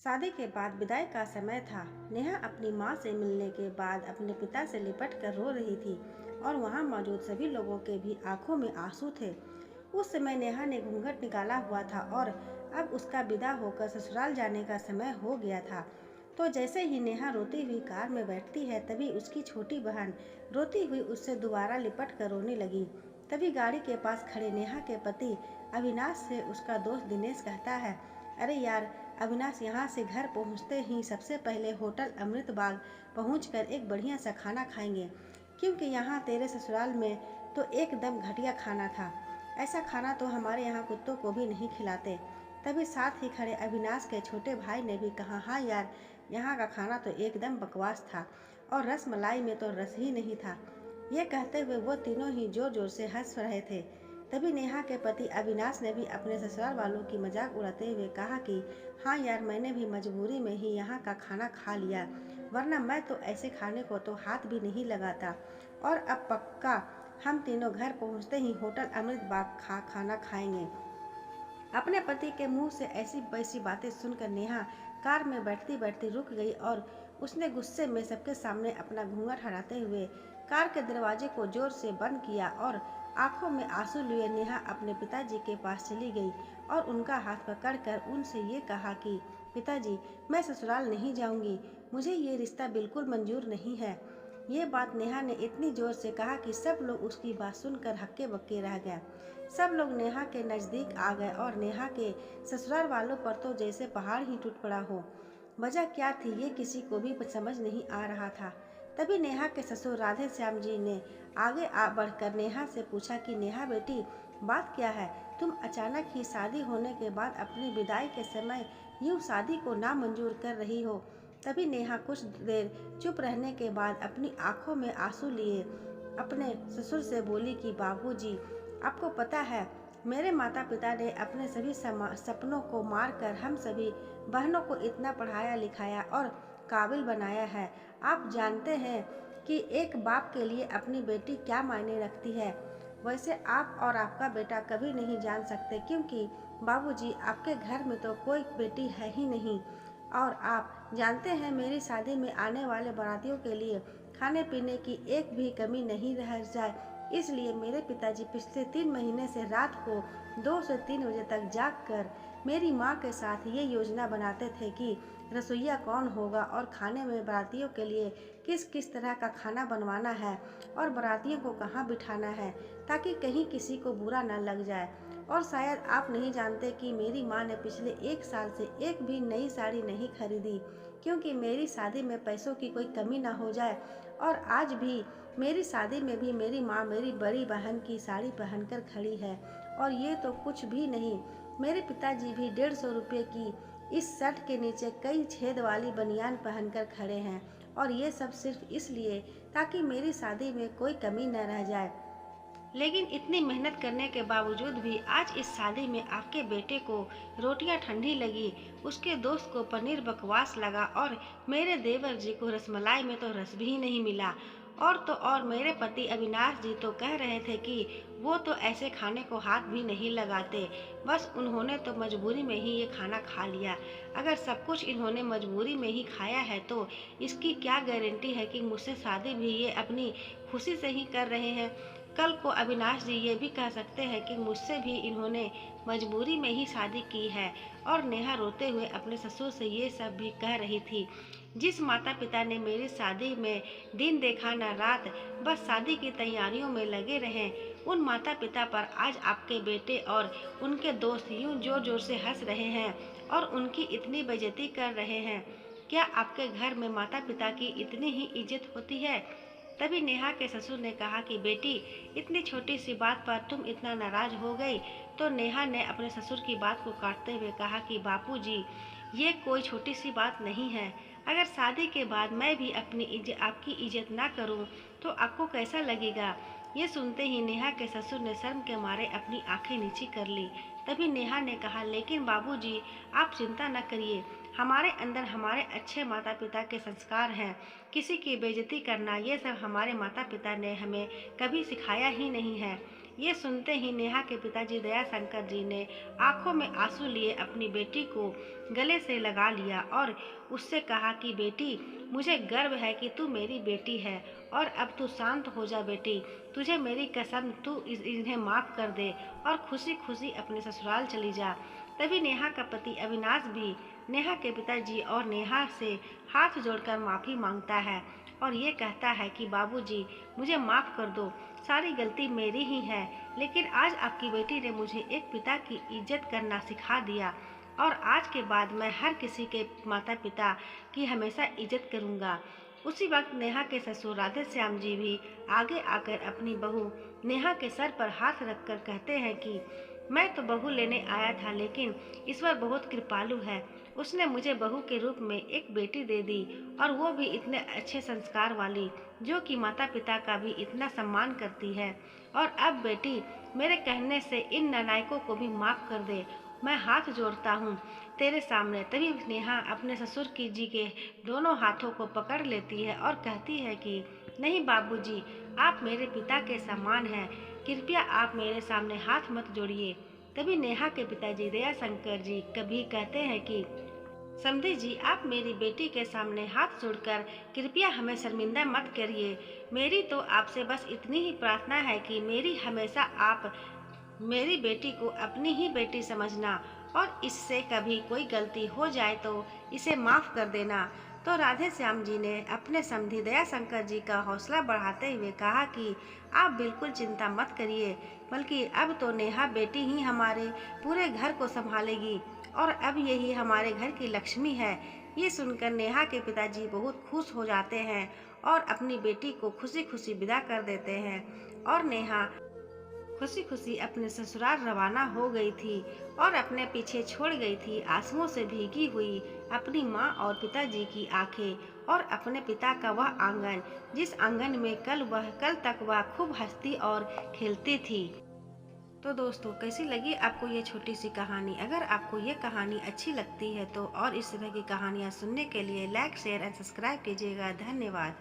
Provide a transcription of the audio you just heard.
शादी के बाद विदाई का समय था। नेहा अपनी माँ से मिलने के बाद अपने पिता से लिपट कर रो रही थी और वहाँ मौजूद सभी लोगों के भी आंखों में आंसू थे। उस समय नेहा ने घूंघट निकाला हुआ था और अब उसका विदा होकर ससुराल जाने का समय हो गया था। तो जैसे ही नेहा रोती हुई कार में बैठती है, तभी उसकी छोटी बहन रोती हुई उससे दोबारा लिपट कर रोने लगी। तभी गाड़ी के पास खड़े नेहा के पति अविनाश से उसका दोस्त दिनेश कहता है, अरे यार अविनाश, यहाँ से घर पहुँचते ही सबसे पहले होटल अमृत बाग पहुँचकर एक बढ़िया सा खाना खाएंगे, क्योंकि यहाँ तेरे ससुराल में तो एकदम घटिया खाना था। ऐसा खाना तो हमारे यहाँ कुत्तों को भी नहीं खिलाते। तभी साथ ही खड़े अविनाश के छोटे भाई ने भी कहा, हाँ यार, यहाँ का खाना तो एकदम बकवास था और रस मलाई में तो रस ही नहीं था। ये कहते हुए वो तीनों ही जोर जोर से हंस रहे थे। तभी नेहा के पति अविनाश ने भी अपने ससुराल वालों की मजाक उड़ाते हुए कहा कि हाँ यार, मैंने भी मजबूरी में ही यहाँ का खाना खा लिया, वरना मैं तो ऐसे खाने को तो हाथ भी नहीं लगाता। और अब पक्का हम तीनों घर पहुँचते ही होटल अमृत बाग खाना खाएंगे। अपने पति के मुंह से ऐसी वैसी बातें सुनकर नेहा कार में बैठती बैठती रुक गई और उसने गुस्से में सबके सामने अपना घूंघट हटाते हुए कार के दरवाजे को जोर से बंद किया और आंखों में आंसू लिए नेहा अपने पिताजी के पास चली गई और उनका हाथ पकड़कर उनसे ये कहा कि पिताजी, मैं ससुराल नहीं जाऊंगी, मुझे ये रिश्ता बिल्कुल मंजूर नहीं है। ये बात नेहा ने इतनी जोर से कहा कि सब लोग उसकी बात सुनकर हक्के बक्के रह गए। सब लोग नेहा के नज़दीक आ गए और नेहा के ससुराल वालों पर तो जैसे पहाड़ ही टूट पड़ा हो। वजह क्या थी ये किसी को भी समझ नहीं आ रहा था। तभी नेहा के ससुर राधे श्याम जी ने आगे बढ़कर नेहा से पूछा कि नेहा बेटी, बात क्या है? तुम अचानक ही शादी होने के बाद अपनी विदाई के समय यूँ शादी को नामंजूर कर रही हो। तभी नेहा कुछ देर चुप रहने के बाद अपनी आंखों में आंसू लिए अपने ससुर से बोली कि बाबूजी, आपको पता है, मेरे माता पिता ने अपने सभी सपनों को मारकर हम सभी बहनों को इतना पढ़ाया लिखाया और काबिल बनाया है। आप जानते हैं कि एक बाप के लिए अपनी बेटी क्या मायने रखती है। वैसे आप और आपका बेटा कभी नहीं जान सकते, क्योंकि बाबूजी, आपके घर में तो कोई बेटी है ही नहीं। और आप जानते हैं, मेरी शादी में आने वाले बारातियों के लिए खाने पीने की एक भी कमी नहीं रह जाए, इसलिए मेरे पिताजी पिछले 3 महीने से रात को 2 से 3 बजे तक जागकर मेरी माँ के साथ ये योजना बनाते थे कि रसोइया कौन होगा और खाने में बारातियों के लिए किस किस तरह का खाना बनवाना है और बारातियों को कहाँ बिठाना है, ताकि कहीं किसी को बुरा न लग जाए। और शायद आप नहीं जानते कि मेरी माँ ने पिछले 1 साल से एक भी नई साड़ी नहीं खरीदी, क्योंकि मेरी शादी में पैसों की कोई कमी ना हो जाए। और आज भी मेरी शादी में भी मेरी माँ मेरी बड़ी बहन की साड़ी पहनकर खड़ी है। और ये तो कुछ भी नहीं, मेरे पिताजी भी 150 रुपये की इस शर्ट के नीचे कई छेद वाली बनियान पहनकर खड़े हैं, और ये सब सिर्फ इसलिए ताकि मेरी शादी में कोई कमी न रह जाए। लेकिन इतनी मेहनत करने के बावजूद भी आज इस शादी में आपके बेटे को रोटियां ठंडी लगी, उसके दोस्त को पनीर बकवास लगा और मेरे देवर जी को रसमलाई में तो रस भी नहीं मिला। और तो और मेरे पति अविनाश जी तो कह रहे थे कि वो तो ऐसे खाने को हाथ भी नहीं लगाते, बस उन्होंने तो मजबूरी में ही ये खाना खा लिया। अगर सब कुछ इन्होंने मजबूरी में ही खाया है तो इसकी क्या गारंटी है कि मुझसे शादी भी ये अपनी खुशी से ही कर रहे हैं। कल को अविनाश जी ये भी कह सकते हैं कि मुझसे भी इन्होंने मजबूरी में ही शादी की है। और नेहा रोते हुए अपने ससुर से ये सब भी कह रही थी, जिस माता पिता ने मेरी शादी में दिन देखा न रात, बस शादी की तैयारियों में लगे रहे, उन माता पिता पर आज आपके बेटे और उनके दोस्त यूं जोर जोर से हंस रहे हैं और उनकी इतनी बेइज्जती कर रहे हैं। क्या आपके घर में माता पिता की इतनी ही इज्जत होती है? तभी नेहा के ससुर ने कहा कि बेटी, इतनी छोटी सी बात पर तुम इतना नाराज हो गई। तो नेहा ने अपने ससुर की बात को काटते हुए कहा कि बापूजी, ये कोई छोटी सी बात नहीं है। अगर शादी के बाद मैं भी आपकी इज्जत ना करूं तो आपको कैसा लगेगा? ये सुनते ही नेहा के ससुर ने शर्म के मारे अपनी आंखें नीची कर ली। तभी नेहा ने कहा, लेकिन बाबूजी, आप चिंता न करिए, हमारे अंदर हमारे अच्छे माता पिता के संस्कार हैं। किसी की बेइज्जती करना ये सब हमारे माता पिता ने हमें कभी सिखाया ही नहीं है। ये सुनते ही नेहा के पिताजी दयाशंकर जी ने आंखों में आंसू लिए अपनी बेटी को गले से लगा लिया और उससे कहा कि बेटी, मुझे गर्व है कि तू मेरी बेटी है और अब तू शांत हो जा बेटी। तुझे मेरी कसम, तू इन्हें माफ़ कर दे और खुशी खुशी अपने ससुराल चली जा। तभी नेहा का पति अविनाश भी नेहा के पिताजी और नेहा से हाथ जोड़कर माफ़ी मांगता है और ये कहता है कि बाबूजी, मुझे माफ़ कर दो, सारी गलती मेरी ही है, लेकिन आज आपकी बेटी ने मुझे एक पिता की इज्जत करना सिखा दिया और आज के बाद मैं हर किसी के माता पिता की हमेशा इज्जत करूँगा। उसी वक्त नेहा के ससुर राधे श्याम जी भी आगे आकर अपनी बहू नेहा के सर पर हाथ रखकर कहते हैं कि मैं तो बहू लेने आया था, लेकिन ईश्वर बहुत कृपालु है। उसने मुझे बहू के रूप में एक बेटी दे दी और वो भी इतने अच्छे संस्कार वाली, जो कि माता पिता का भी इतना सम्मान करती है। और अब बेटी, मेरे कहने से इन नालायकों को भी माफ़ कर दे, मैं हाथ जोड़ता हूँ तेरे सामने। तभी नेहा अपने ससुर की जी के दोनों हाथों को पकड़ लेती है और कहती है कि नहीं बाबूजी, आप मेरे पिता के समान हैं, कृपया आप मेरे सामने हाथ मत जोड़िए। तभी नेहा के पिताजी दयाशंकर जी कभी कहते हैं कि समधी जी, आप मेरी बेटी के सामने हाथ जोड़कर कृपया हमें शर्मिंदा मत करिए। मेरी तो आपसे बस इतनी ही प्रार्थना है कि मेरी हमेशा आप मेरी बेटी को अपनी ही बेटी समझना और इससे कभी कोई गलती हो जाए तो इसे माफ़ कर देना। तो राधे श्याम जी ने अपने समधी दयाशंकर जी का हौसला बढ़ाते हुए कहा कि आप बिल्कुल चिंता मत करिए, बल्कि अब तो नेहा बेटी ही हमारे पूरे घर को संभालेगी और अब यही हमारे घर की लक्ष्मी है। ये सुनकर नेहा के पिताजी बहुत खुश हो जाते हैं और अपनी बेटी को खुशी खुशी विदा कर देते हैं और नेहा खुशी खुशी अपने ससुराल रवाना हो गई थी और अपने पीछे छोड़ गई थी आंसुओं से भीगी हुई अपनी माँ और पिताजी की आंखें और अपने पिता का वह आंगन, जिस आंगन में कल तक वह खूब हंसती और खेलती थी। तो दोस्तों, कैसी लगी आपको ये छोटी सी कहानी? अगर आपको ये कहानी अच्छी लगती है तो और इस तरह की कहानियाँ सुनने के लिए लाइक, शेयर एंड सब्सक्राइब कीजिएगा। धन्यवाद।